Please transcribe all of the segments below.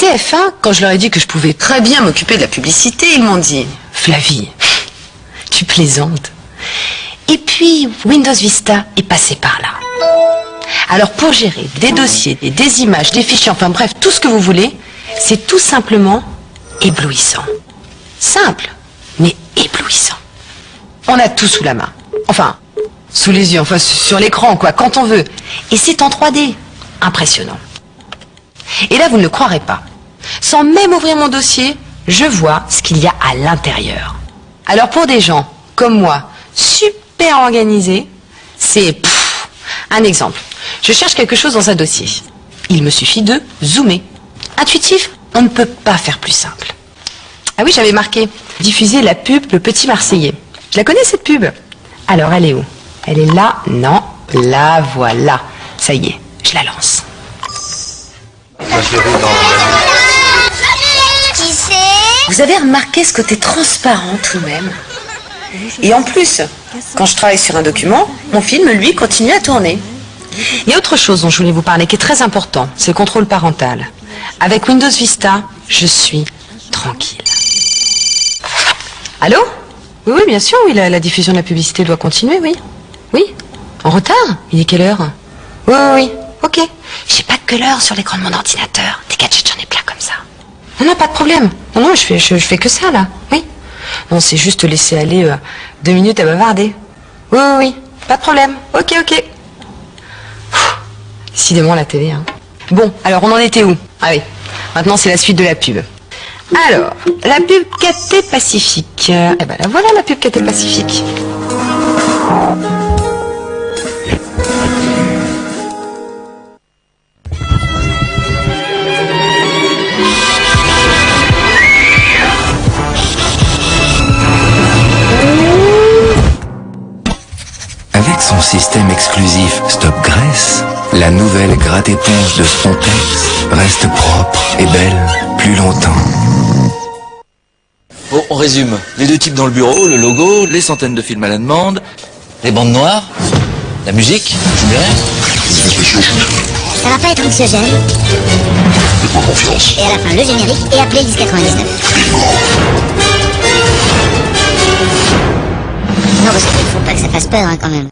TF1, quand je leur ai dit que je pouvais très bien m'occuper de la publicité, ils m'ont dit « Flavie, tu plaisantes ». Et puis, Windows Vista est passé par là. Alors, pour gérer des dossiers, des images, des fichiers, enfin bref, tout ce que vous voulez, c'est tout simplement éblouissant. Simple, mais éblouissant. On a tout sous la main. Enfin, sous les yeux, enfin sur l'écran, quoi, quand on veut. Et c'est en 3D. Impressionnant. Et là, vous ne le croirez pas. Sans même ouvrir mon dossier, je vois ce qu'il y a à l'intérieur. Alors pour des gens comme moi, super organisés, c'est un exemple. Je cherche quelque chose dans un dossier. Il me suffit de zoomer. Intuitif, on ne peut pas faire plus simple. Ah oui, j'avais marqué diffuser la pub Le Petit Marseillais. Je la connais cette pub. Alors elle est où? Elle est là? Non, la voilà. Ça y est, je la lance. Vous avez remarqué ce côté transparent tout de même? Et en plus, quand je travaille sur un document, mon film, lui, continue à tourner. Il y a autre chose dont je voulais vous parler qui est très important, c'est le contrôle parental. Avec Windows Vista, je suis tranquille. Allô? Oui, oui, bien sûr, oui, la diffusion de la publicité doit continuer, oui. Oui? En retard? Il est quelle heure? Oui, oui, oui, ok. J'ai pas que l'heure sur l'écran de mon ordinateur. Des gadgets, j'en ai plein comme ça. Non, non, pas de problème. Non, non, je fais que ça, là. Oui. Non, c'est juste laisser aller 2 minutes à bavarder. Oui, oui, oui, pas de problème. Ok, ok. Décidément, la télé, hein. Bon, alors on en était où? Ah oui, maintenant c'est la suite de la pub. Alors, la pub Cathay Pacifique. Eh ben la voilà la pub Cathay Pacifique. Avec son système exclusif Stop Graisse, la nouvelle gratte-éponge de Spontex reste propre et belle plus longtemps. Bon, on résume. Les 2 types dans le bureau, le logo, les centaines de films à la demande, les bandes noires, la musique, je dirais. Ça va pas être anxiogène. Faites-moi confiance. Et à la fin, le générique et appelez 1099. Non, parce qu'il faut pas que ça fasse peur, hein, quand même.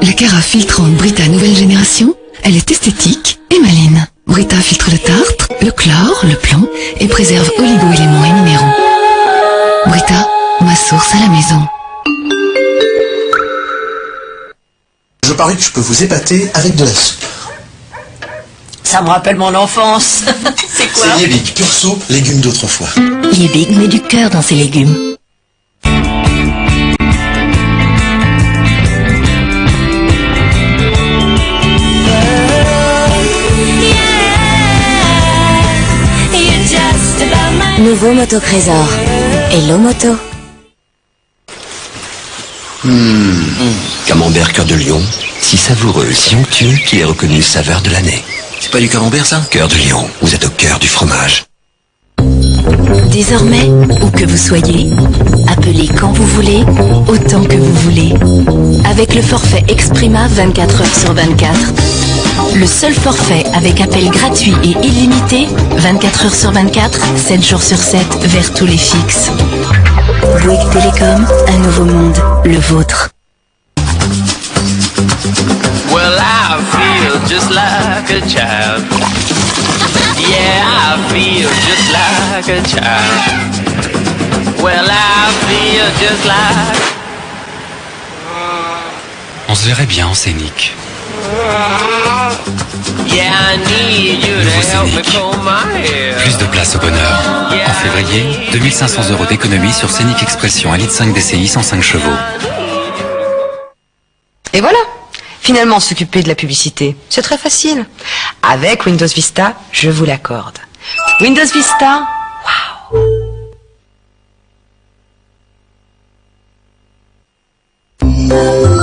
La carafe filtrante Brita nouvelle génération, elle est esthétique et maligne. Brita filtre le tartre, le chlore, le plomb et préserve oligo-éléments et minéraux. Brita, ma source à la maison. Je parie que je peux vous épater avec de la soupe. Ça me rappelle mon enfance. C'est quoi? C'est Liebig, pure soupe, légumes d'autrefois. Liebig met du cœur dans ses légumes. Nouveau Moto Trésor. Hello Moto. Camembert cœur de lion, si savoureux, si onctueux qu'il est reconnu saveur de l'année. C'est pas du camembert, ça? Cœur de lion, vous êtes au cœur du fromage. Désormais, où que vous soyez, appelez quand vous voulez, autant que vous voulez. Avec le forfait Exprima 24 heures sur 24. Le seul forfait avec appel gratuit et illimité, 24 heures sur 24, 7 jours sur 7, vers tous les fixes. Bouygues Télécom, un nouveau monde, le vôtre. Well, I feel just like a child. Yeah, I feel just like a child. Well, I feel just like... On se verrait bien en scénique. Yeah, I need you Nouveau to help me Scénic. comb my hair. Plus de place au bonheur. En février, 2500 € d'économie sur Scénic Expression 1,5 litre DCI 105 chevaux. Et voilà. Finalement, s'occuper de la publicité, c'est très facile. Avec Windows Vista, je vous l'accorde. Windows Vista, waouh.